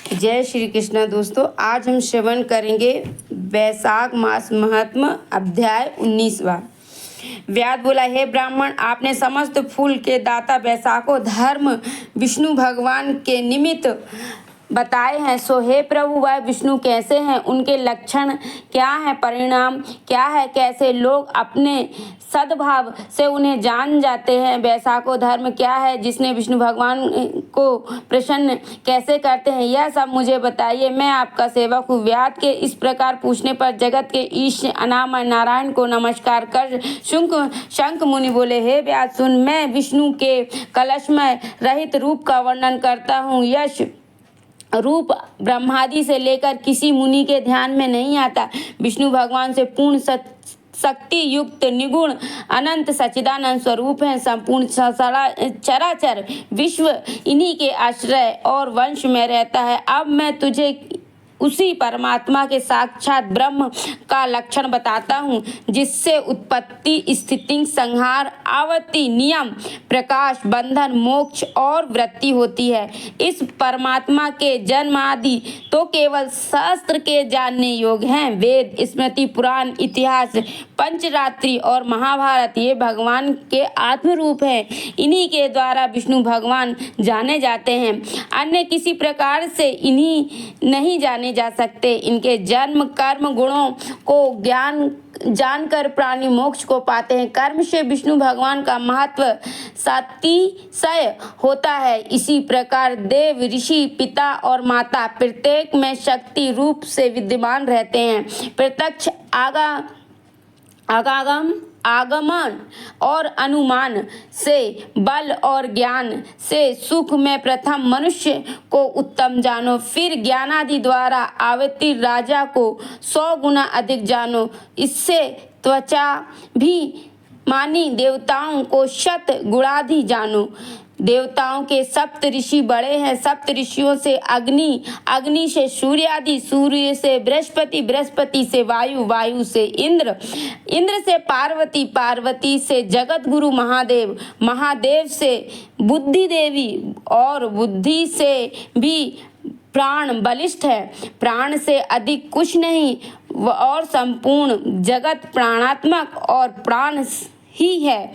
जय श्री कृष्ण। दोस्तों, आज हम श्रवण करेंगे वैशाख मास महात्म्य अध्याय 19वां। व्यास बोला, हे ब्राह्मण, आपने समस्त फूल के दाता वैशाखो धर्म विष्णु भगवान के निमित्त बताए हैं। सो हे प्रभु, वह विष्णु कैसे हैं, उनके लक्षण क्या हैं, परिणाम क्या है, कैसे लोग अपने सद्भाव से उन्हें जान जाते हैं। वैशाखो धर्म क्या है, जिसने विष्णु भगवान को प्रसन्न कैसे करते हैं, यह सब मुझे बताइए। मैं आपका सेवक हूँ। व्यास के इस प्रकार पूछने पर जगत के ईश अनामय नारायण को नमस्कार कर शंख मुनि बोले, हे व्यास सुन, मैं विष्णु के कलशमय रहित रूप का वर्णन करता हूँ। यश रूप ब्रह्मादि से लेकर किसी मुनि के ध्यान में नहीं आता। विष्णु भगवान से पूर्ण शक्ति युक्त निगुण अनंत सच्चिदानंद स्वरूप हैं। संपूर्ण चराचर विश्व इन्हीं के आश्रय और वंश में रहता है। अब मैं तुझे उसी परमात्मा के साक्षात ब्रह्म का लक्षण बताता हूँ, जिससे उत्पत्ति, स्थिति, संहार, आवृत्ति, नियम, प्रकाश, बंधन, मोक्ष और वृत्ति होती है। इस परमात्मा के जन्म आदि तो केवल शास्त्र के जानने योग्य हैं। वेद, स्मृति, पुराण, इतिहास, पंचरात्रि और महाभारत ये भगवान के आत्म रूप हैं। इन्हीं के द्वारा विष्णु भगवान जाने जाते हैं। अन्य किसी प्रकार से इन्हीं नहीं जाने जा सकते। इनके जन्म, कर्म, गुणों को जानकर प्राणी मोक्ष को पाते हैं। कर्म से विष्णु भगवान का महत्व सातिशय होता है। इसी प्रकार देव, ऋषि, पिता और माता प्रत्येक में शक्ति रूप से विद्यमान रहते हैं। प्रत्यक्ष आगमन और अनुमान से, बल और ज्ञान से सुख में प्रथम मनुष्य को उत्तम जानो, फिर ज्ञानादि द्वारा आवृत्ति राजा को 100 गुना अधिक जानो। इससे त्वचा भी मानी देवताओं को 100 गुणाधि जानो। देवताओं के सप्त ऋषि बड़े हैं। सप्त ऋषियों से अग्नि, अग्नि से सूर्य आदि, सूर्य से बृहस्पति, बृहस्पति से वायु, वायु से इंद्र, इंद्र से पार्वती, पार्वती से जगत गुरु महादेव, महादेव से बुद्धि देवी और बुद्धि से भी प्राण बलिष्ठ है। प्राण से अधिक कुछ नहीं और संपूर्ण जगत प्राणात्मक और प्राण ही है।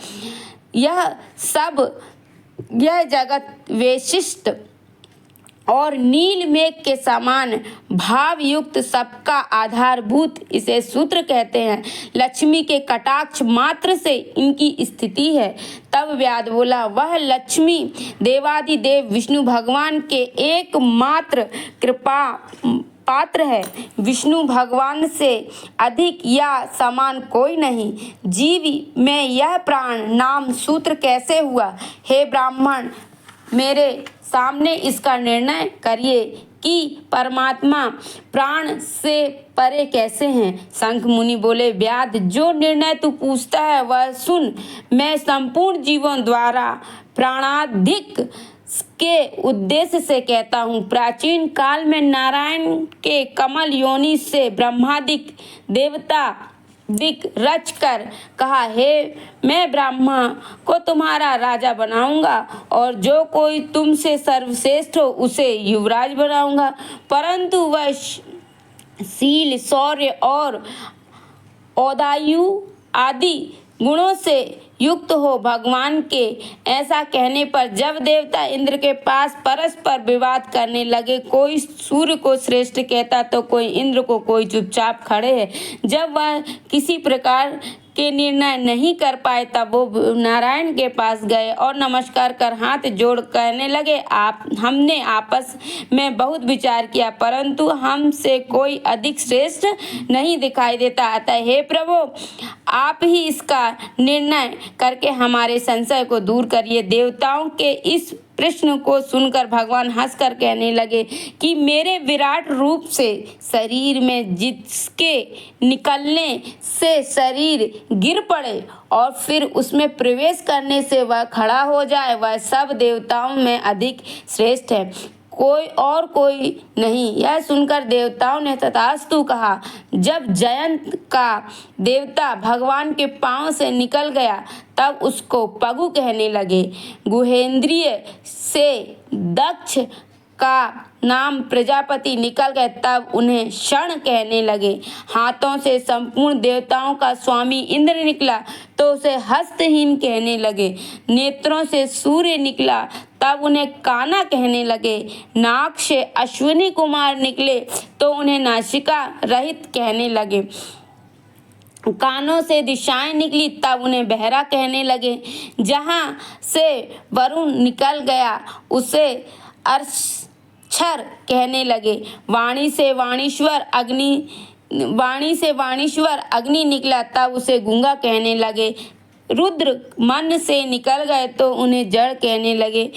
यह जगत विशिष्ट और नील मेघ के समान भाव युक्त सबका आधारभूत इसे सूत्र कहते हैं। लक्ष्मी के कटाक्ष मात्र से इनकी स्थिति है। तब व्यास बोला, वह लक्ष्मी देवादिदेव विष्णु भगवान के एकमात्र कृपा पात्र है। विष्णु भगवान से अधिक या समान कोई नहीं। जीव में यह प्राण नाम सूत्र कैसे हुआ? हे ब्राह्मण, मेरे सामने इसका निर्णय करिए कि परमात्मा प्राण से परे कैसे हैं। शंख मुनि बोले, व्यास, जो निर्णय तू पूछता है वह सुन। मैं संपूर्ण जीवों द्वारा प्राणाधिक के उद्देश्य से कहता हूँ। प्राचीन काल में नारायण के कमल योनि से ब्रह्मादिक देवता दिक रच कर कहा, हे मैं ब्रह्मा को तुम्हारा राजा बनाऊंगा और जो कोई तुमसे सर्वश्रेष्ठ हो उसे युवराज बनाऊंगा। परंतु वह शील, शौर्य और औदायु आदि गुणों से युक्त हो। भगवान के ऐसा कहने पर जब देवता इंद्र के पास परस्पर विवाद करने लगे, कोई सूर्य को श्रेष्ठ कहता तो कोई इंद्र को, कोई चुपचाप खड़े है। जब वह किसी प्रकार के निर्णय नहीं कर पाए तब वो नारायण के पास गए और नमस्कार कर हाथ जोड़ कहने लगे, हमने आपस में बहुत विचार किया, परंतु हमसे कोई अधिक श्रेष्ठ नहीं दिखाई देता। अतः हे प्रभु, आप ही इसका निर्णय करके हमारे संशय को दूर करिए। देवताओं के इस प्रश्न को सुनकर भगवान हंसकर कहने लगे कि मेरे विराट रूप से शरीर में जिसके निकलने से शरीर गिर पड़े और फिर उसमें प्रवेश करने से वह खड़ा हो जाए, वह सब देवताओं में अधिक श्रेष्ठ है, कोई नहीं। यह सुनकर देवताओं ने तथास्तु कहा। जब जयंत का देवता भगवान के पांव से निकल गया तब उसको पगु कहने लगे। गुहेंद्रिय से दक्ष का नाम प्रजापति निकल गए तब उन्हें क्षण कहने लगे। हाथों से संपूर्ण देवताओं का स्वामी इंद्र निकला तो उसे हस्तहीन कहने लगे। नेत्रों से सूर्य निकला तब उन्हें काना कहने लगे। नाक से अश्विनी कुमार निकले तो उन्हें नासिका रहित कहने लगे। कानों से दिशाएं निकली तब उन्हें बहरा कहने लगे। जहाँ से वरुण निकल गया उसे अर्क्षर कहने लगे। वाणी से वाणीश्वर अग्नि निकला तब उसे गूंगा कहने लगे। रुद्र मन से निकल गए तो उन्हें जड़ कहने लगे।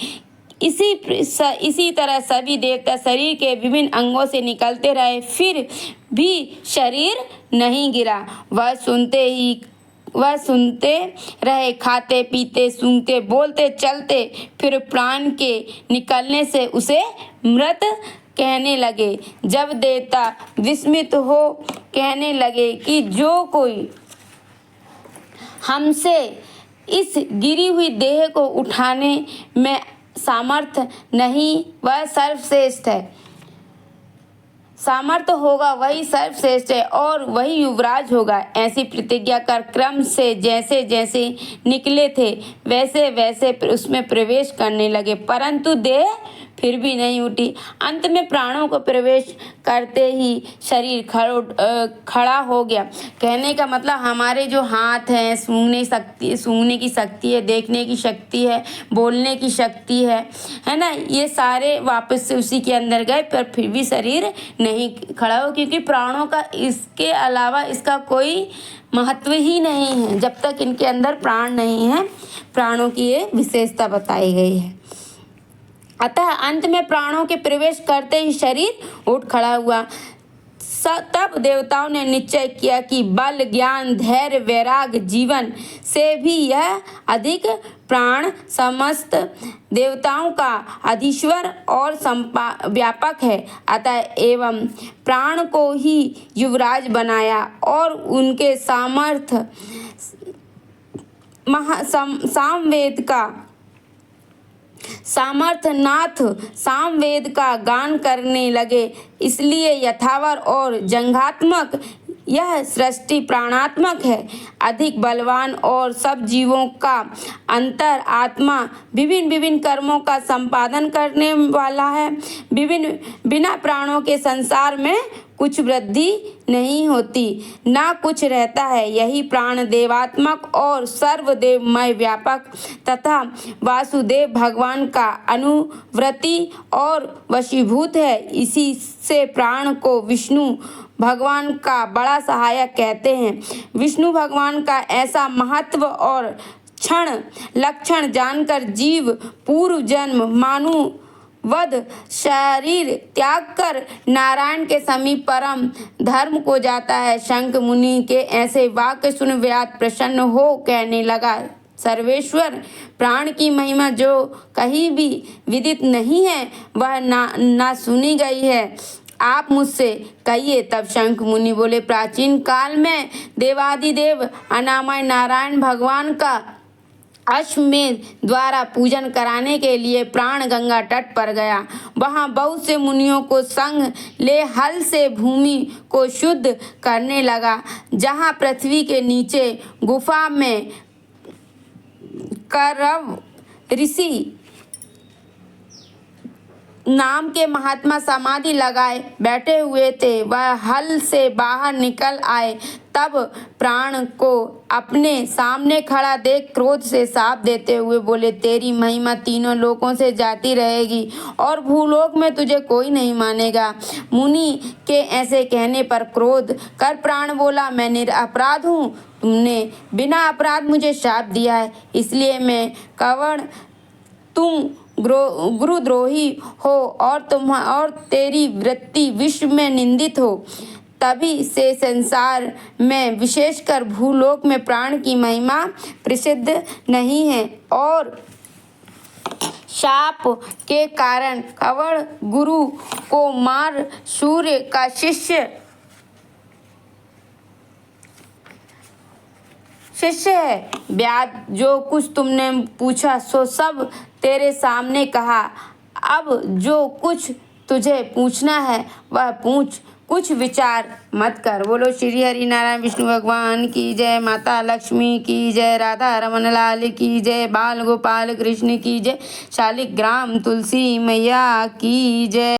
इसी तरह सभी देवता शरीर के विभिन्न अंगों से निकलते रहे, फिर भी शरीर नहीं गिरा। वह सुनते रहे, खाते पीते सूंघते बोलते चलते, फिर प्राण के निकलने से उसे मृत कहने लगे। जब देवता विस्मित हो कहने लगे कि जो कोई हमसे इस गिरी हुई देह को उठाने में सामर्थ्य नहीं, वह सर्वश्रेष्ठ है। सामर्थ्य होगा वही सर्वश्रेष्ठ है और वही युवराज होगा। ऐसी प्रतिज्ञा कर क्रम से जैसे जैसे निकले थे वैसे वैसे उसमें प्रवेश करने लगे, परंतु देह फिर भी नहीं उठी। अंत में प्राणों को प्रवेश करते ही शरीर खड़ा हो गया। कहने का मतलब हमारे जो हाथ हैं, सूंघने की शक्ति है, देखने की शक्ति है, बोलने की शक्ति है ना, ये सारे वापस से उसी के अंदर गए, पर फिर भी शरीर नहीं खड़ा हो, क्योंकि प्राणों का इसके अलावा इसका कोई महत्व ही नहीं है। जब तक इनके अंदर प्राण नहीं है, प्राणों की ये विशेषता बताई गई है। अतः अंत में प्राणों के प्रवेश करते ही शरीर उठ खड़ा हुआ। तब देवताओं ने निश्चय किया कि बल, ज्ञान, धैर्य, वैराग्य, जीवन से भी यह अधिक प्राण समस्त देवताओं का अधीश्वर और व्यापक है। अतः एवं प्राण को ही युवराज बनाया और उनके सामर्थनाथ सामवेद का गान करने लगे। इसलिए यथावर और जंघात्मक यह सृष्टि प्राणात्मक है, अधिक बलवान और सब जीवों का अंतर आत्मा विभिन्न विभिन्न कर्मों का संपादन करने वाला है। बिना प्राणों के संसार में कुछ वृद्धि नहीं होती, ना कुछ रहता है। यही प्राण देवात्मक और सर्वदेवमय व्यापक तथा वासुदेव भगवान का अनुवर्ती और वशीभूत है। इसी से प्राण को विष्णु भगवान का बड़ा सहायक कहते हैं। विष्णु भगवान का ऐसा महत्व और क्षण लक्षण जानकर जीव पूर्व जन्म वध शरीर त्याग कर नारायण के समीप परम धर्म को जाता है। शंख मुनि के ऐसे वाक्य सुन व्यास प्रसन्न हो कहने लगा, सर्वेश्वर, प्राण की महिमा जो कहीं भी विदित नहीं है वह ना सुनी गई है, आप मुझसे कहिए। तब शंख मुनि बोले, प्राचीन काल में देवादिदेव अनामय नारायण भगवान का अश्वमेध द्वारा पूजन कराने के लिए प्राण गंगा तट पर गया। वहां बहुत से मुनियों को संग ले हल से भूमि को शुद्ध करने लगा। जहां पृथ्वी के नीचे गुफा में करव ऋषि नाम के महात्मा समाधि लगाए बैठे हुए थे, वह हल से बाहर निकल आए। तब प्राण को अपने सामने खड़ा देख क्रोध से शाप देते हुए बोले, तेरी महिमा तीनों लोकों से जाती रहेगी और भूलोक में तुझे कोई नहीं मानेगा। मुनि के ऐसे कहने पर क्रोध कर प्राण बोला, मैं निरपराध हूँ, तुमने बिना अपराध मुझे शाप दिया है, इसलिए मैं कवण, तुम गुरुद्रोही हो और तेरी वृत्ति विश्व में निंदित हो। तभी से संसार में विशेषकर भूलोक में प्राण की महिमा प्रसिद्ध नहीं है और शाप के कारण कवण गुरु को मार सूर्य का शिष्य है। व्यास, जो कुछ तुमने पूछा सो सब तेरे सामने कहा। अब जो कुछ तुझे पूछना है वह पूछ, कुछ विचार मत कर। बोलो श्री हरि नारायण विष्णु भगवान की जय, माता लक्ष्मी की जय, राधा रमन लाल की जय, बाल गोपाल कृष्ण की जय, शालिग्राम तुलसी मैया की जय।